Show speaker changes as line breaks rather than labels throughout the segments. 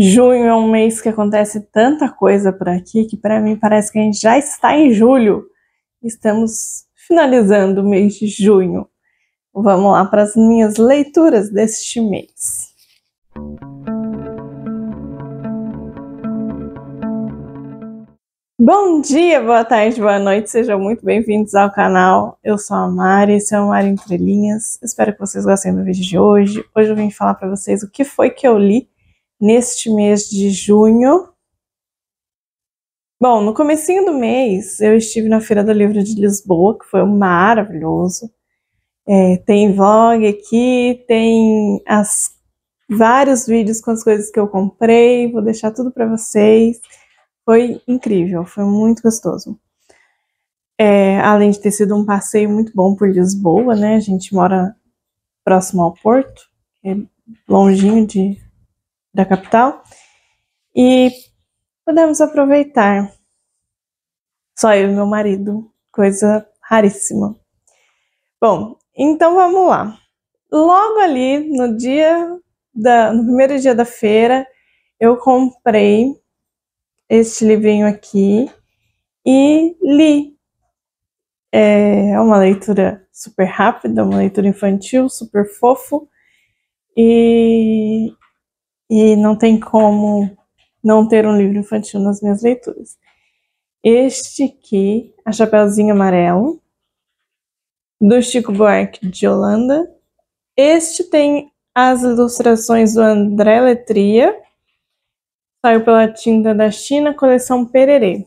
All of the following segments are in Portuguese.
Junho é um mês que acontece tanta coisa por aqui que para mim parece que a gente já está em julho. Estamos finalizando o mês de junho. Vamos lá para as minhas leituras deste mês. Bom dia, boa tarde, boa noite, sejam muito bem-vindos ao canal. Eu sou a Mari, esse é o Mari Entre Linhas. Espero que vocês gostem do vídeo de hoje. Hoje eu vim falar para vocês o que foi que eu li neste mês de junho. Bom, no comecinho do mês eu estive na Feira do Livro de Lisboa, que foi maravilhoso. Tem vlog aqui, tem vários vídeos com as coisas que eu comprei, vou deixar tudo para vocês. Foi incrível, foi muito gostoso. Além de ter sido um passeio muito bom por Lisboa, né? A gente mora próximo ao Porto, é longinho da capital, e podemos aproveitar. Só eu e meu marido, coisa raríssima. Bom, então vamos lá. Logo ali, no primeiro dia da feira, eu comprei este livrinho aqui e li. É uma leitura super rápida, uma leitura infantil, super fofo, e não tem como não ter um livro infantil nas minhas leituras. Este aqui, A Chapeuzinho Amarelo, do Chico Buarque de Holanda. Este tem as ilustrações do André Letria, saiu pela Tinta da China, coleção Pererê.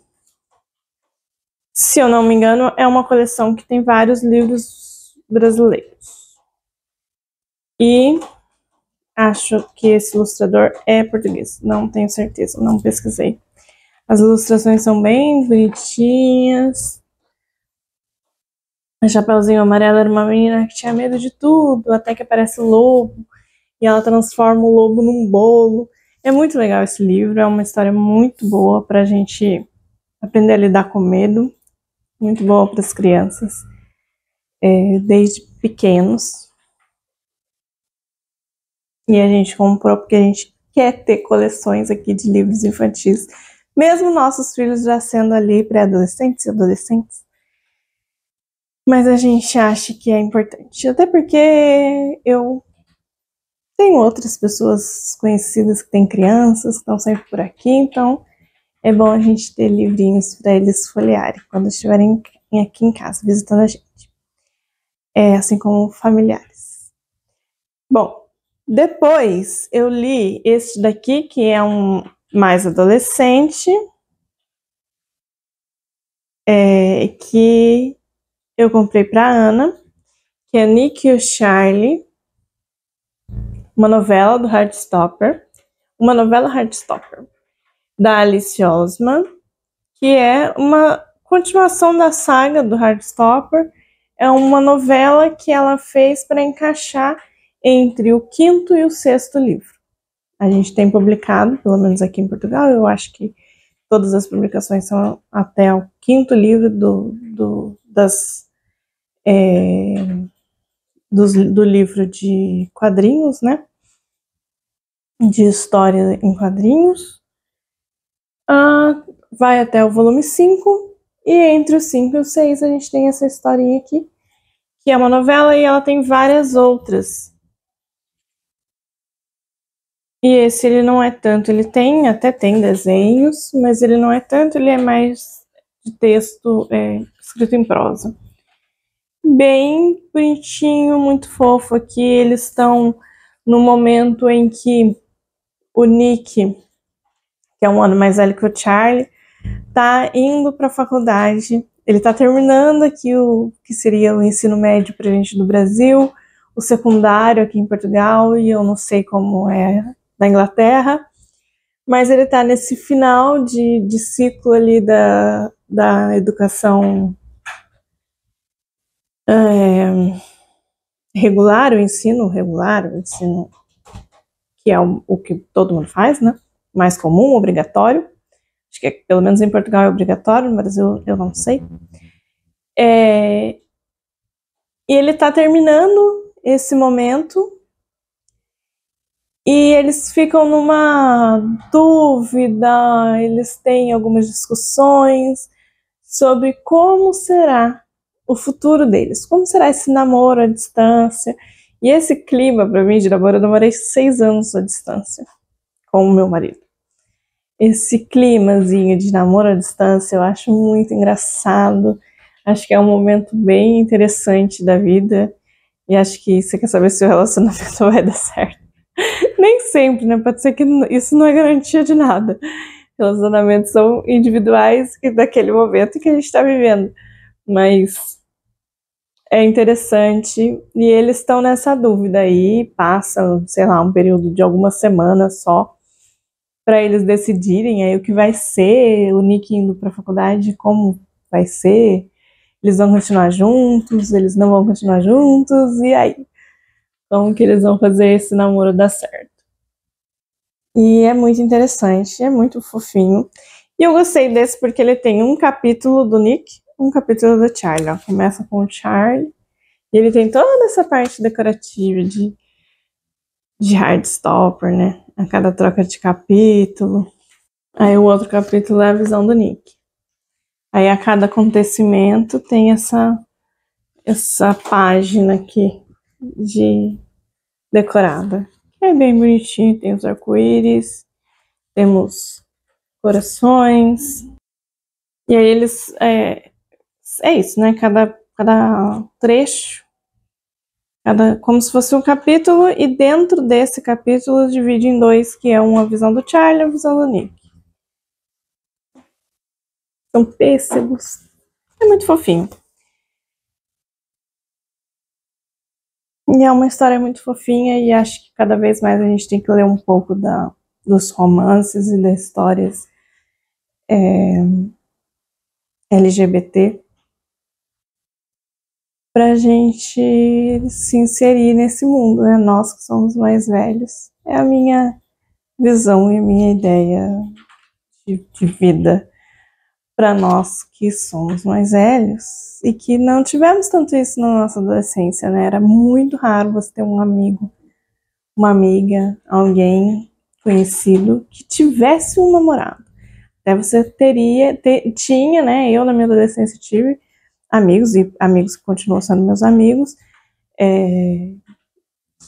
Se eu não me engano, é uma coleção que tem vários livros brasileiros. E acho que esse ilustrador é português, não tenho certeza, não pesquisei. As ilustrações são bem bonitinhas. A Chapeuzinho Amarelo era uma menina que tinha medo de tudo, até que aparece o lobo, e ela transforma o lobo num bolo. É muito legal esse livro, é uma história muito boa pra gente aprender a lidar com medo, muito boa para as crianças, desde pequenos. E a gente comprou porque a gente quer ter coleções aqui de livros infantis, mesmo nossos filhos já sendo ali pré-adolescentes e adolescentes. Mas a gente acha que é importante, até porque eu tenho outras pessoas conhecidas que têm crianças, que estão sempre por aqui, então é bom a gente ter livrinhos para eles folhearem quando estiverem aqui em casa visitando a gente. Assim como familiares. Bom, depois eu li este daqui, que é um mais adolescente, que eu comprei para Ana, que é Nick e o Charlie, uma novela do Heartstopper, da Alice Oseman, que é uma continuação da saga do Heartstopper. É uma novela que ela fez para encaixar entre o quinto e o sexto livro. A gente tem publicado, pelo menos aqui em Portugal, eu acho que todas as publicações são até o quinto livro do livro de quadrinhos, né? De história em quadrinhos. Vai até o volume 5, e entre os 5 e o 6 a gente tem essa historinha aqui, que é uma novela e ela tem várias outras. E esse ele não é tanto, ele até tem desenhos, mas ele não é tanto, ele é mais de texto escrito em prosa. Bem bonitinho, muito fofo aqui. Eles estão no momento em que o Nick, que é um ano mais velho que o Charlie, tá indo para a faculdade. Ele tá terminando aqui o que seria o ensino médio pra gente do Brasil, o secundário aqui em Portugal, e eu não sei como é da Inglaterra, mas ele tá nesse final de ciclo ali da educação regular, o ensino que é o que todo mundo faz, né? Mais comum, obrigatório. Acho que pelo menos em Portugal é obrigatório, no Brasil eu não sei. E ele tá terminando esse momento E eles ficam numa dúvida, eles têm algumas discussões sobre como será o futuro deles, como será esse namoro à distância. E esse clima, para mim, de namoro, eu demorei 6 anos à distância com o meu marido. Esse climazinho de namoro à distância eu acho muito engraçado. Acho que é um momento bem interessante da vida. E acho que você quer saber se o relacionamento vai dar certo. Nem sempre, né? Pode ser que isso não é garantia de nada. Relacionamentos são individuais e daquele momento que a gente está vivendo. Mas é interessante. E eles estão nessa dúvida aí. Passa, sei lá, um período de algumas semanas só para eles decidirem aí o que vai ser, o Nick indo para a faculdade, como vai ser, eles vão continuar juntos, eles não vão continuar juntos, e aí? Como que eles vão fazer esse namoro dar certo? E é muito interessante, é muito fofinho. E eu gostei desse porque ele tem um capítulo do Nick, um capítulo do Charlie. Ó. Começa com o Charlie, e ele tem toda essa parte decorativa de Heartstopper, né? A cada troca de capítulo. Aí o outro capítulo é a visão do Nick. Aí a cada acontecimento tem essa página aqui de decorada. É bem bonitinho, tem os arco-íris, temos corações. E aí eles é isso, né? Cada trecho, como se fosse um capítulo, e dentro desse capítulo divide em dois, que é uma visão do Charlie e a visão do Nick. São pêssegos. É muito fofinho. E é uma história muito fofinha e acho que cada vez mais a gente tem que ler um pouco dos romances e das histórias LGBT pra gente se inserir nesse mundo, né? Nós que somos mais velhos. É a minha visão e a minha ideia de vida para nós que somos mais velhos e que não tivemos tanto isso na nossa adolescência, né? Era muito raro você ter um amigo, uma amiga, alguém conhecido que tivesse um namorado. Até você tinha, né? Eu na minha adolescência tive amigos e amigos que continuam sendo meus amigos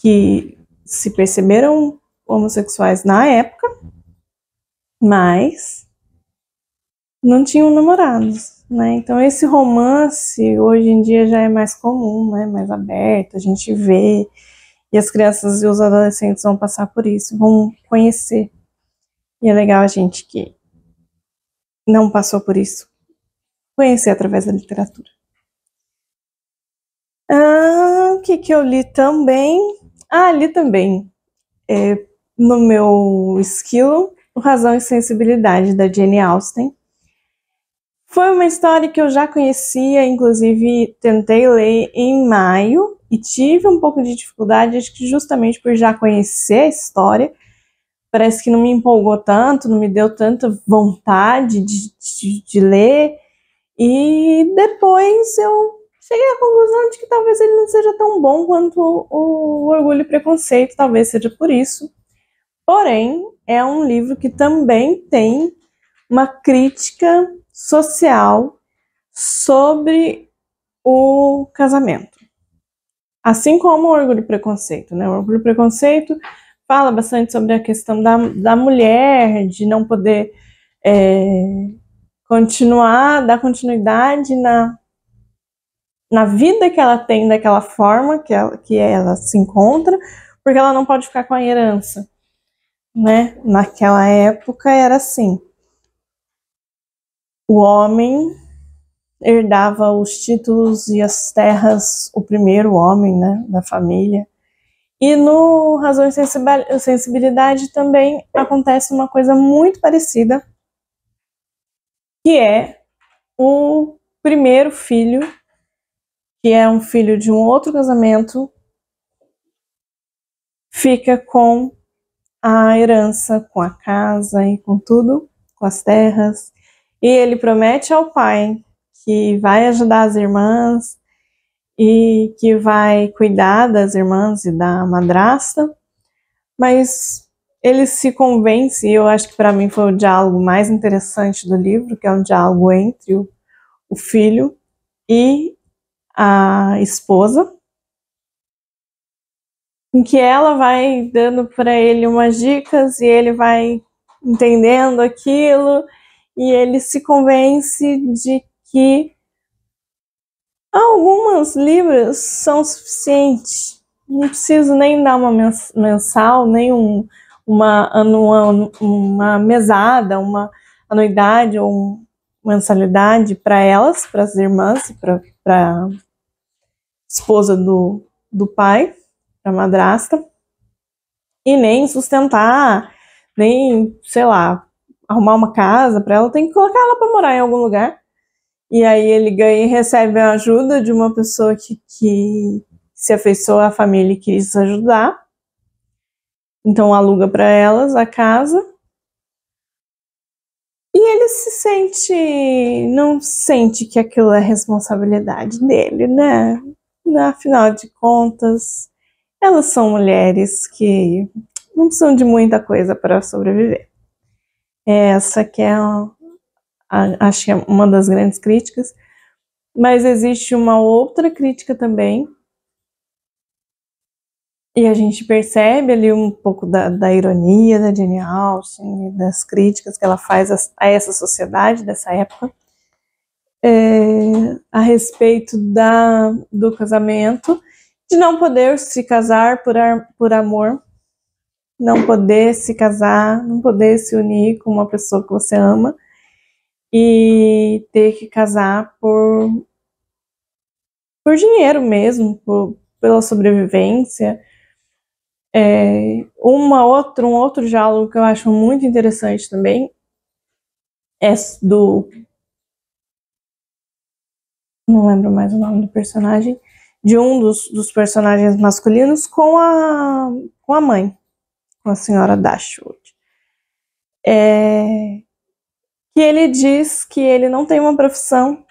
que se perceberam homossexuais na época, mas não tinham namorados, né? Então esse romance hoje em dia já é mais comum, né? Mais aberto, a gente vê e as crianças e os adolescentes vão passar por isso, vão conhecer. E é legal a gente que não passou por isso conhecer através da literatura. O que eu li também? Li também no meu esquilo, o Razão e Sensibilidade, da Jane Austen. Foi uma história que eu já conhecia, inclusive tentei ler em maio e tive um pouco de dificuldade, acho que justamente por já conhecer a história. Parece que não me empolgou tanto, não me deu tanta vontade de ler. E depois eu cheguei à conclusão de que talvez ele não seja tão bom quanto o Orgulho e Preconceito, talvez seja por isso. Porém, é um livro que também tem uma crítica social sobre o casamento. Assim como o Orgulho e Preconceito, né? O Orgulho e Preconceito fala bastante sobre a questão da mulher, de não poder dar continuidade na vida que ela tem daquela forma que ela se encontra, porque ela não pode ficar com a herança, né? Naquela época era assim. O homem herdava os títulos e as terras, o primeiro homem, né, da família. E no Razão e Sensibilidade também acontece uma coisa muito parecida, que é o primeiro filho, que é um filho de um outro casamento, fica com a herança, com a casa e com tudo, com as terras. E ele promete ao pai que vai ajudar as irmãs e que vai cuidar das irmãs e da madrasta, mas ele se convence, e eu acho que para mim foi o diálogo mais interessante do livro, que é um diálogo entre o filho e a esposa, em que ela vai dando para ele umas dicas e ele vai entendendo aquilo e ele se convence de que algumas libras são suficientes. Não preciso nem dar uma mensal, nem uma mesada, uma anuidade ou uma mensalidade para elas, para as irmãs, para a esposa do pai, para a madrasta, e nem sustentar, nem, sei lá, arrumar uma casa para ela, tem que colocar ela para morar em algum lugar. E aí ele ganha e recebe a ajuda de uma pessoa que se afeiçoou à família e quis ajudar. Então aluga para elas a casa. E ele não sente que aquilo é responsabilidade dele, né? Afinal de contas, elas são mulheres que não precisam de muita coisa para sobreviver. Essa que é, acho que é uma das grandes críticas. Mas existe uma outra crítica também, e a gente percebe ali um pouco da ironia da Jane Austen, das críticas que ela faz a essa sociedade dessa época, a respeito do casamento, de não poder se casar por amor, não poder se casar, não poder se unir com uma pessoa que você ama, e ter que casar por dinheiro mesmo, pela sobrevivência. Um outro diálogo que eu acho muito interessante também é não lembro mais o nome do personagem, de um dos personagens masculinos com a mãe, com a senhora Dashwood. Que ele diz que ele não tem uma profissão,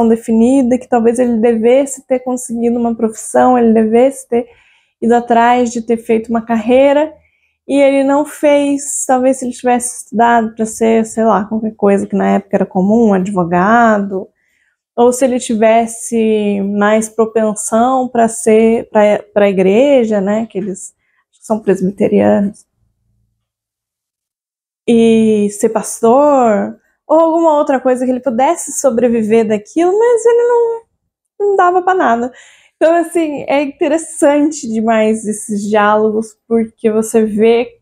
definida, que talvez ele devesse ter conseguido uma profissão, ele devesse ter ido atrás de ter feito uma carreira, e ele não fez. Talvez se ele tivesse estudado para ser, sei lá, qualquer coisa que na época era comum, um advogado, ou se ele tivesse mais propensão para ser para a igreja, né, que eles são presbiterianos, e ser pastor, ou alguma outra coisa que ele pudesse sobreviver daquilo, mas ele não dava para nada. Então, assim, é interessante demais esses diálogos, porque você vê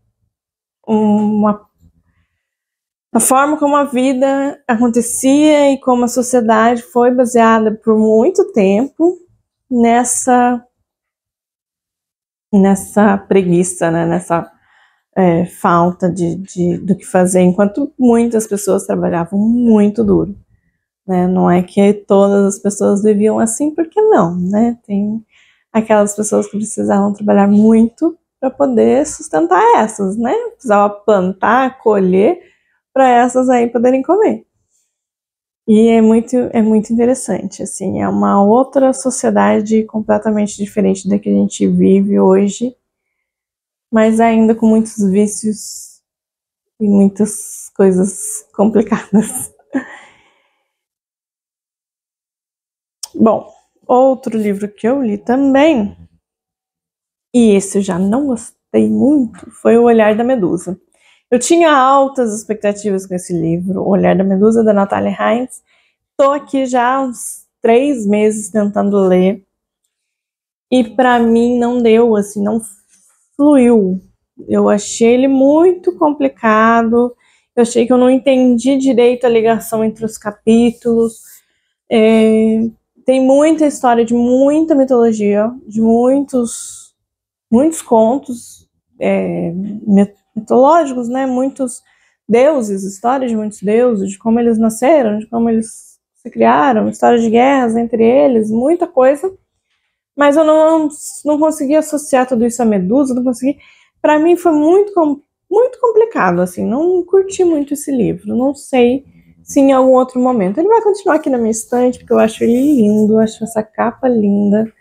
a forma como a vida acontecia e como a sociedade foi baseada por muito tempo nessa preguiça, né? Nessa falta do que fazer, enquanto muitas pessoas trabalhavam muito duro. Né? Não é que todas as pessoas viviam assim, porque não, né? Tem aquelas pessoas que precisavam trabalhar muito para poder sustentar essas, né? Precisava plantar, colher, para essas aí poderem comer. E é muito interessante, assim, é uma outra sociedade completamente diferente da que a gente vive hoje, mas ainda com muitos vícios e muitas coisas complicadas. Bom, outro livro que eu li também, e esse eu já não gostei muito, foi O Olhar da Medusa. Eu tinha altas expectativas com esse livro, O Olhar da Medusa, da Natalia Hines. Estou aqui já há uns 3 meses tentando ler, e para mim não deu, assim, não fluiu. Eu achei ele muito complicado, eu achei que eu não entendi direito a ligação entre os capítulos. Tem muita história de muita mitologia, de muitos contos mitológicos, né? Muitos deuses, histórias de muitos deuses, de como eles nasceram, de como eles se criaram, histórias de guerras entre eles, muita coisa. Mas eu não consegui associar tudo isso à Medusa, não consegui. Para mim foi muito complicado, assim, não curti muito esse livro, não sei se em algum outro momento. Ele vai continuar aqui na minha estante, porque eu acho ele lindo, acho essa capa linda,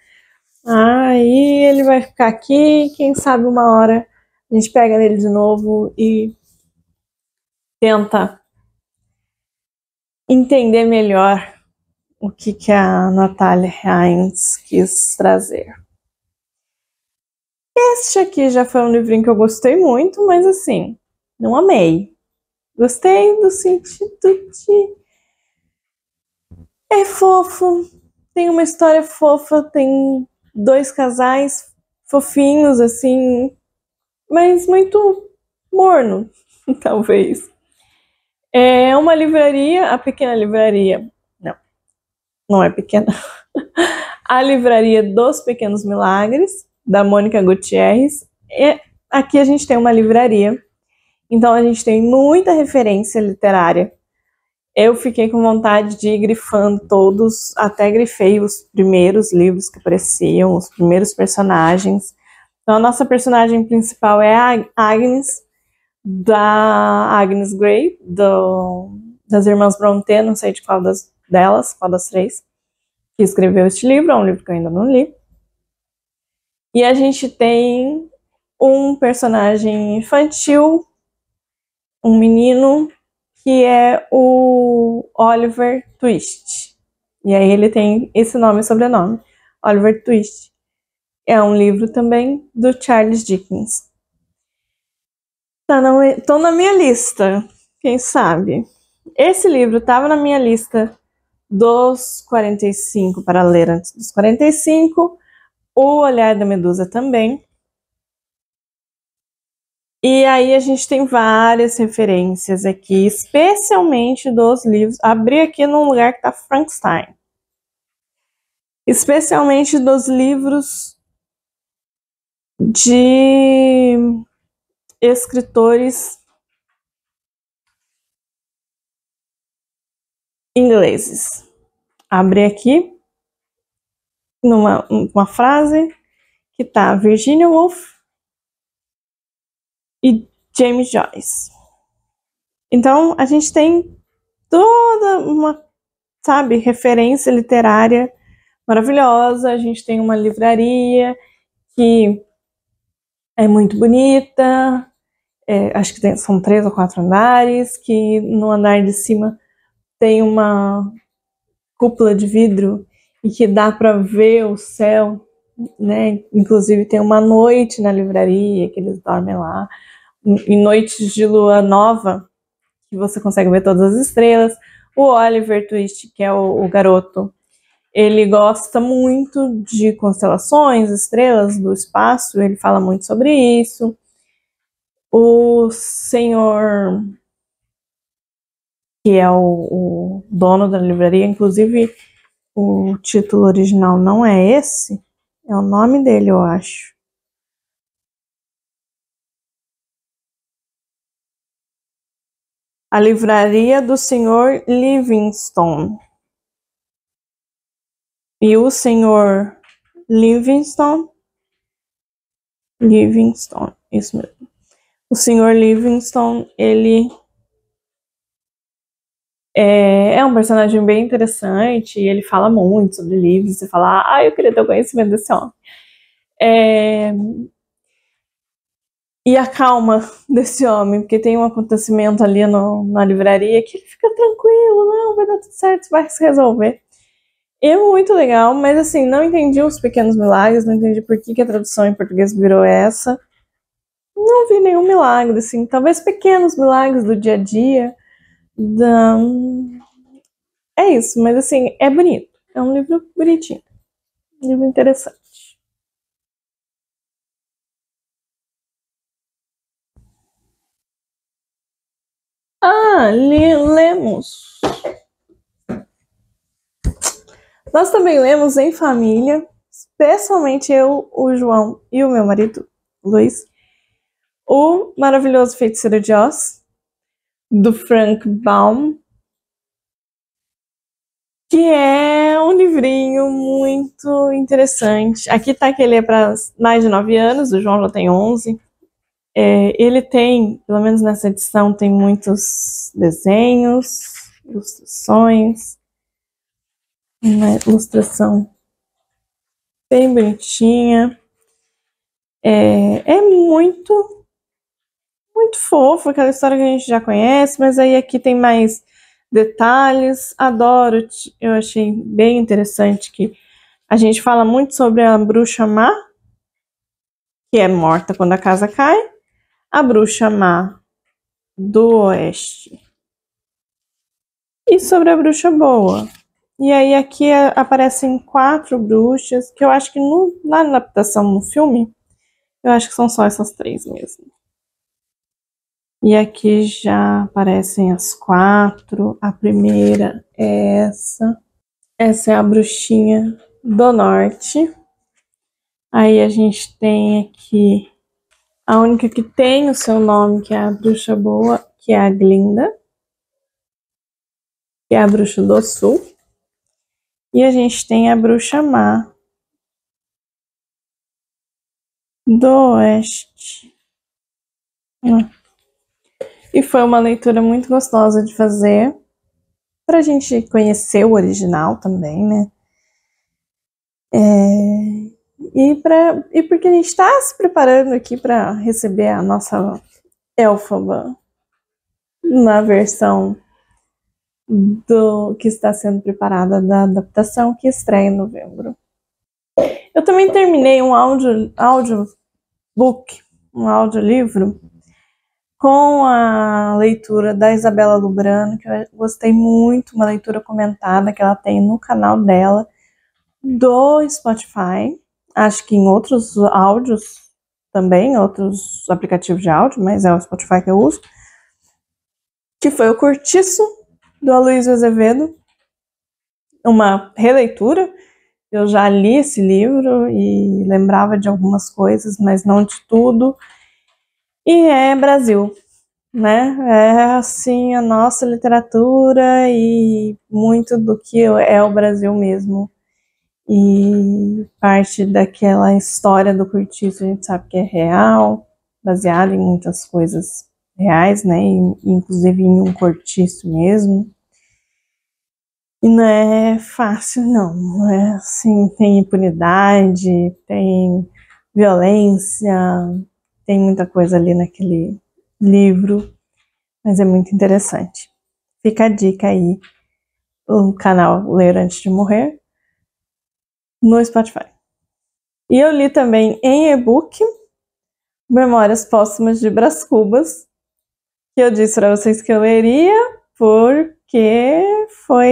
Aí ele vai ficar aqui, quem sabe uma hora a gente pega nele de novo e tenta entender melhor o que a Natalia Hines quis trazer. Este aqui já foi um livrinho que eu gostei muito, mas assim, não amei. Gostei do sentido de... É fofo, tem uma história fofa, tem 2 casais fofinhos, assim, mas muito morno, talvez. É uma livraria, a Pequena Livraria. Não, não é pequena. A Livraria dos Pequenos Milagres, da Mônica Gutierrez. E aqui a gente tem uma livraria, então a gente tem muita referência literária. Eu fiquei com vontade de ir grifando todos, até grifei os primeiros livros que apareciam, os primeiros personagens. Então a nossa personagem principal é a Agnes, da Agnes Grey, das Irmãs Brontë, não sei de qual delas, qual das 3, que escreveu este livro, é um livro que eu ainda não li. E a gente tem um personagem infantil, um menino, que é o Oliver Twist. E aí ele tem esse nome e sobrenome, Oliver Twist. É um livro também do Charles Dickens. Tô na minha lista, quem sabe? Esse livro estava na minha lista dos 45 para ler antes dos 45, O Olhar da Medusa também. E aí a gente tem várias referências aqui, especialmente dos livros. Abri aqui num lugar que tá Frankenstein. Especialmente dos livros de escritores ingleses. Abri aqui uma frase que tá Virginia Woolf e James Joyce. Então a gente tem toda uma, sabe, referência literária maravilhosa. A gente tem uma livraria que é muito bonita, acho que são 3 ou 4 andares, que no andar de cima tem uma cúpula de vidro e que dá para ver o céu, né? Inclusive tem uma noite na livraria que eles dormem lá, em noites de lua nova, que você consegue ver todas as estrelas. O Oliver Twist, que é o garoto, ele gosta muito de constelações, estrelas do espaço, ele fala muito sobre isso. O senhor, que é o dono da livraria, inclusive o título original não é esse, é o nome dele, eu acho. A Livraria do Senhor Livingstone. E o senhor Livingstone, isso mesmo. O senhor Livingstone, ele é um personagem bem interessante, e ele fala muito sobre livros, você fala, eu queria ter o conhecimento desse homem. E a calma desse homem, porque tem um acontecimento ali na livraria que ele fica tranquilo, não, vai dar tudo certo, vai se resolver. É muito legal, mas assim, não entendi os pequenos milagres, não entendi por que a tradução em português virou essa. Não vi nenhum milagre, assim, talvez pequenos milagres do dia a dia. É isso, mas assim, é bonito. É um livro bonitinho. Um livro interessante. Lemos. Nós também lemos em família, especialmente eu, o João e o meu marido, Luiz, O Maravilhoso Feiticeiro de Oz, do Frank Baum, que é um livrinho muito interessante. Aqui tá que ele é para mais de 9 anos, o João já tem 11. Ele tem, pelo menos nessa edição, tem muitos desenhos, ilustrações, uma ilustração bem bonitinha. É muito fofo, aquela história que a gente já conhece, mas aí aqui tem mais detalhes. Adoro, eu achei bem interessante que a gente fala muito sobre a bruxa má, que é morta quando a casa cai, a bruxa má do oeste e sobre a bruxa boa. E aí aqui aparecem 4 bruxas, que eu acho que na adaptação no filme, eu acho que são só essas 3 mesmo. E aqui já aparecem as 4. A primeira é essa. Essa é a bruxinha do norte. Aí a gente tem aqui a única que tem o seu nome, que é a bruxa boa, que é a Glinda, que é a bruxa do sul. E a gente tem a bruxa má do oeste. E foi uma leitura muito gostosa de fazer, pra gente conhecer o original também, né? E porque a gente está se preparando aqui para receber a nossa Elphaba na versão do que está sendo preparada da adaptação que estreia em novembro. Eu também terminei um audiobook, um audiolivro, com a leitura da Isabela Lubrano, que eu gostei muito, uma leitura comentada que ela tem no canal dela, do Spotify, acho que em outros áudios também, outros aplicativos de áudio, mas é o Spotify que eu uso, que foi o Cortiço, do Aloysio Azevedo, uma releitura. Eu já li esse livro e lembrava de algumas coisas, mas não de tudo. E é Brasil, né? É assim a nossa literatura e muito do que é o Brasil mesmo. E parte daquela história do Cortiço a gente sabe que é real, baseada em muitas coisas reais, né? Inclusive em um cortiço mesmo. E não é fácil, não. É assim, tem impunidade, tem violência, tem muita coisa ali naquele livro, mas é muito interessante. Fica a dica aí, o canal Ler Antes de Morrer, no Spotify. E eu li também em e-book Memórias Póstumas de Brás Cubas, que eu disse para vocês que eu leria, porque foi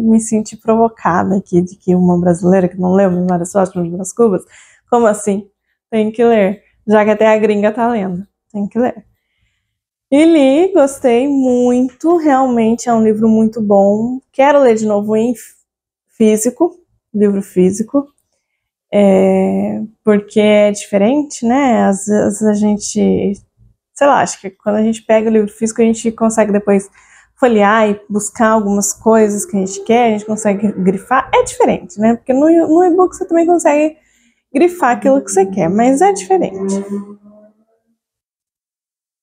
me sentir provocada aqui de que uma brasileira que não leu Memórias Póstumas de Brás Cubas, como assim? Tem que ler, já que até a gringa tá lendo, tem que ler. E li, gostei muito, realmente é um livro muito bom. Quero ler de novo em físico, livro físico, porque é diferente, né? Às vezes a gente, sei lá, acho que quando a gente pega o livro físico, a gente consegue depois folhear e buscar algumas coisas que a gente quer, a gente consegue grifar. É diferente, né? Porque no e-book você também consegue grifar aquilo que você quer, mas é diferente.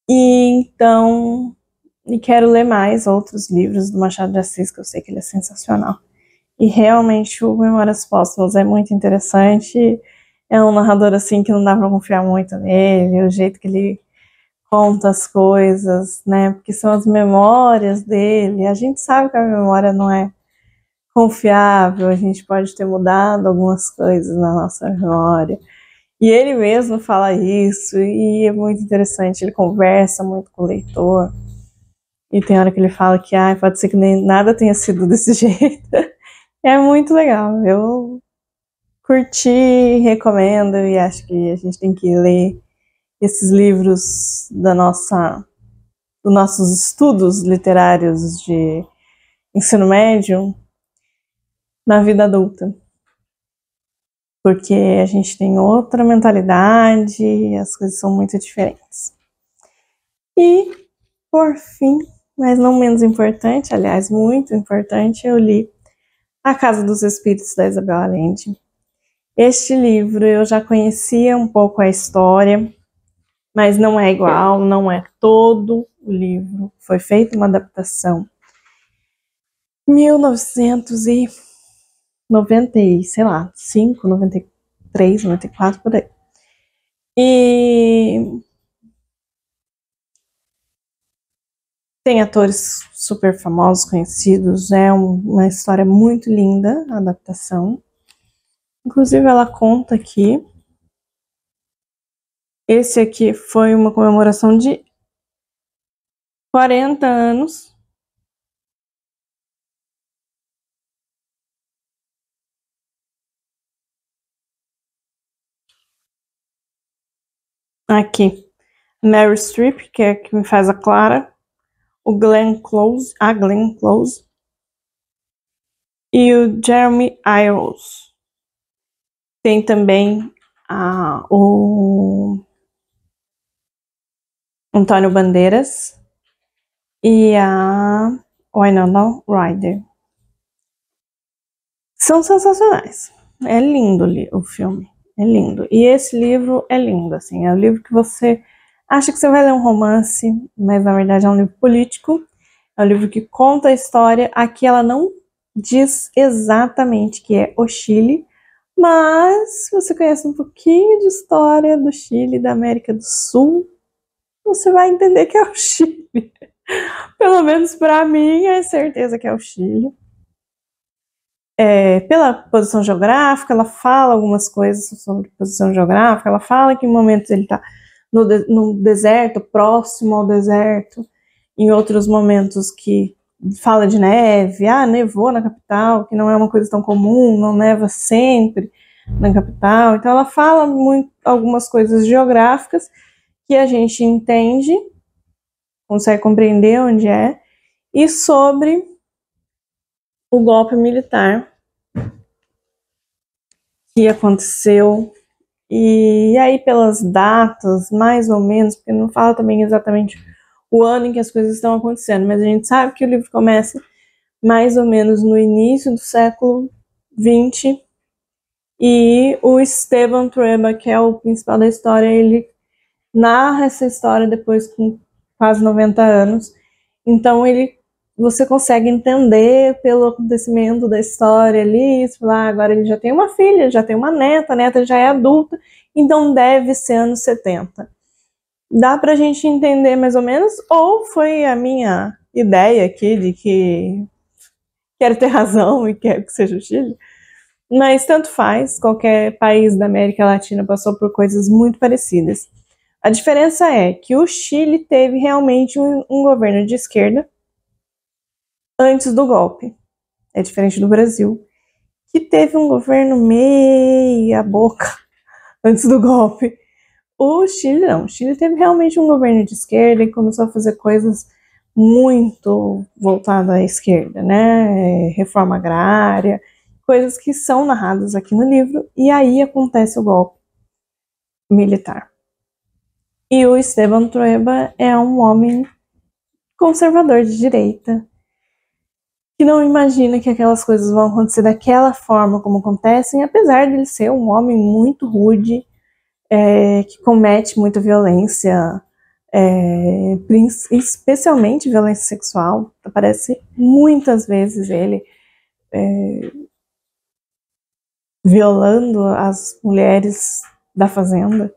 E então, e quero ler mais outros livros do Machado de Assis, que eu sei que ele é sensacional. E realmente o Memórias Póstumas é muito interessante. É um narrador assim que não dá para confiar muito nele, o jeito que ele conta as coisas, né? Porque são as memórias dele. A gente sabe que a memória não é confiável, a gente pode ter mudado algumas coisas na nossa memória. E ele mesmo fala isso, e é muito interessante. Ele conversa muito com o leitor. E tem hora que ele fala que pode ser que nem nada tenha sido desse jeito. É muito legal. Eu curti, recomendo e acho que a gente tem que ler esses livros dos nossos estudos literários de ensino médio na vida adulta. Porque a gente tem outra mentalidade e as coisas são muito diferentes. E, por fim, mas não menos importante, aliás, muito importante, eu li A Casa dos Espíritos, da Isabel Allende. Este livro eu já conhecia um pouco a história, mas não é igual, não é todo o livro. Foi feita uma adaptação em 1900 e sei lá, 5, 93, 94, por aí. E tem atores super famosos, conhecidos, é uma história muito linda, a adaptação. Inclusive, ela conta que esse aqui foi uma comemoração de 40 anos. Aqui, Meryl Streep, que é quem faz a Clara, o Glenn Close, a Glenn Close, e o Jeremy Irons. Tem também o Antônio Bandeiras e a Winona Ryder. São sensacionais. É lindo o filme. É lindo. E esse livro é lindo, assim. É um livro que você acha que você vai ler um romance, mas na verdade é um livro político. É um livro que conta a história. Aqui ela não diz exatamente que é o Chile, mas se você conhece um pouquinho de história do Chile, da América do Sul, você vai entender que é o Chile. Pelo menos para mim é certeza que é o Chile. Pela posição geográfica, ela fala algumas coisas sobre posição geográfica, ela fala que em momentos ele está no deserto, próximo ao deserto, em outros momentos que fala de neve, nevou na capital, que não é uma coisa tão comum, não neva sempre na capital. Então ela fala algumas coisas geográficas que a gente entende, consegue compreender onde é, e sobre o golpe militar que aconteceu. E aí, pelas datas, mais ou menos, porque não fala também exatamente o ano em que as coisas estão acontecendo, mas a gente sabe que o livro começa mais ou menos no início do século XX, e o Esteban Trueba, que é o principal da história, ele narra essa história depois com quase 90 anos. Então você consegue entender pelo acontecimento da história ali, agora ele já tem uma filha, já tem uma neta, a neta já é adulta, então deve ser anos 70. Dá pra gente entender mais ou menos, ou foi a minha ideia aqui de que quero ter razão e quero que seja o Chile, mas tanto faz, qualquer país da América Latina passou por coisas muito parecidas. A diferença é que o Chile teve realmente um governo de esquerda antes do golpe. É diferente do Brasil, que teve um governo meia boca antes do golpe. O Chile não. O Chile teve realmente um governo de esquerda e começou a fazer coisas muito voltadas à esquerda, né? Reforma agrária, coisas que são narradas aqui no livro, e aí acontece o golpe militar. E o Esteban Trueba é um homem conservador de direita, que não imagina que aquelas coisas vão acontecer daquela forma como acontecem, apesar de ele ser um homem muito rude, que comete muita violência, especialmente violência sexual. Aparece muitas vezes ele violando as mulheres da fazenda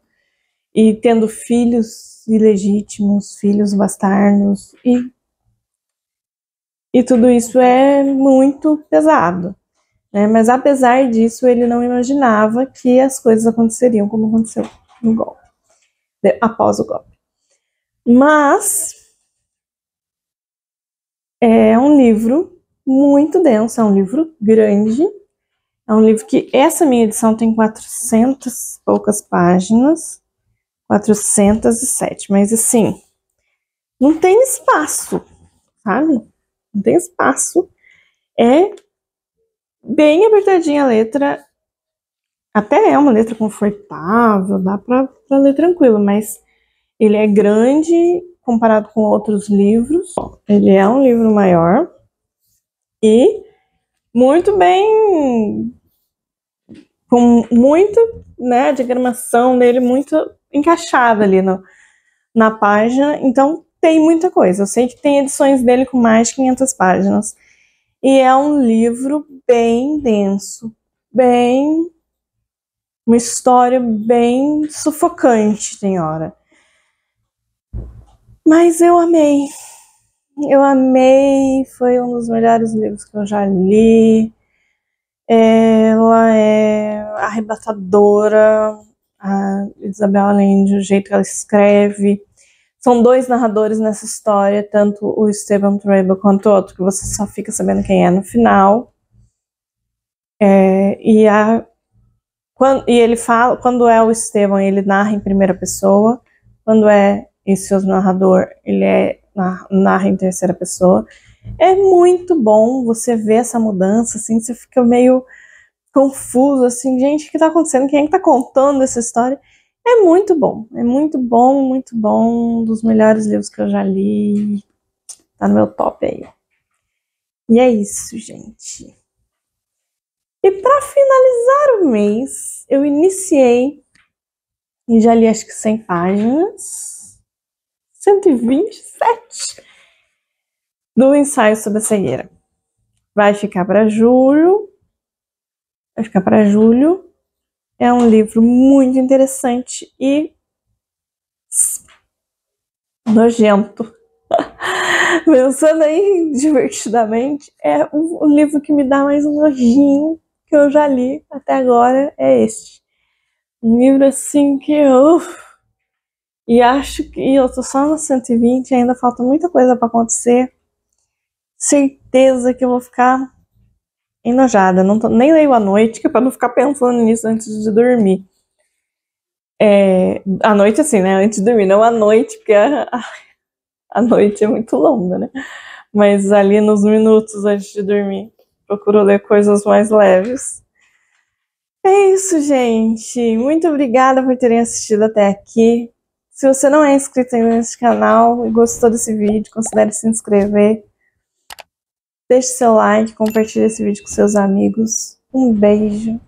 e tendo filhos ilegítimos, filhos bastardos, e tudo isso é muito pesado, né? Mas apesar disso, ele não imaginava que as coisas aconteceriam como aconteceu no golpe, após o golpe. Mas é um livro muito denso, é um livro grande, é um livro que essa minha edição tem 400 e poucas páginas, 407, mas assim, não tem espaço, sabe? Não tem espaço. É bem apertadinha a letra, até é uma letra confortável, dá pra ler tranquilo, mas ele é grande comparado com outros livros. Ele é um livro maior e muito bem, com muito, né, a diagramação dele muito encaixada ali na página, então tem muita coisa. Eu sei que tem edições dele com mais de 500 páginas. E é um livro bem denso, uma história bem sufocante, tem hora. Mas eu amei. Eu amei, foi um dos melhores livros que eu já li. Ela é arrebatadora, a Isabel Allende, o jeito que ela escreve. São dois narradores nessa história, tanto o Stephen Trevor quanto o outro, que você só fica sabendo quem é no final. E ele fala, quando é o Stephen, ele narra em primeira pessoa. Quando é esse outro narrador, ele narra em terceira pessoa. É muito bom você ver essa mudança, assim, você fica meio confuso, assim, gente, o que tá acontecendo? Quem é que tá contando essa história? É muito bom, muito bom, um dos melhores livros que eu já li, tá no meu top aí. E é isso, gente. E para finalizar o mês, eu iniciei e já li acho que 100 páginas, 127, do ensaio sobre a cegueira. Vai ficar para julho. É um livro muito interessante e nojento. Pensando aí divertidamente, é o livro que me dá mais um nojinho que eu já li até agora, é este. Um livro assim que eu... E acho que eu tô só no 120, ainda falta muita coisa para acontecer. Certeza que eu vou ficar enojada. Nem leio à noite, que é pra não ficar pensando nisso antes de dormir. À noite assim, né? Antes de dormir, não à noite, porque a noite é muito longa, né? Mas ali nos minutos antes de dormir, procuro ler coisas mais leves. É isso, gente. Muito obrigada por terem assistido até aqui. Se você não é inscrito ainda nesse canal e gostou desse vídeo, considere se inscrever. Deixe seu like, compartilhe esse vídeo com seus amigos. Um beijo.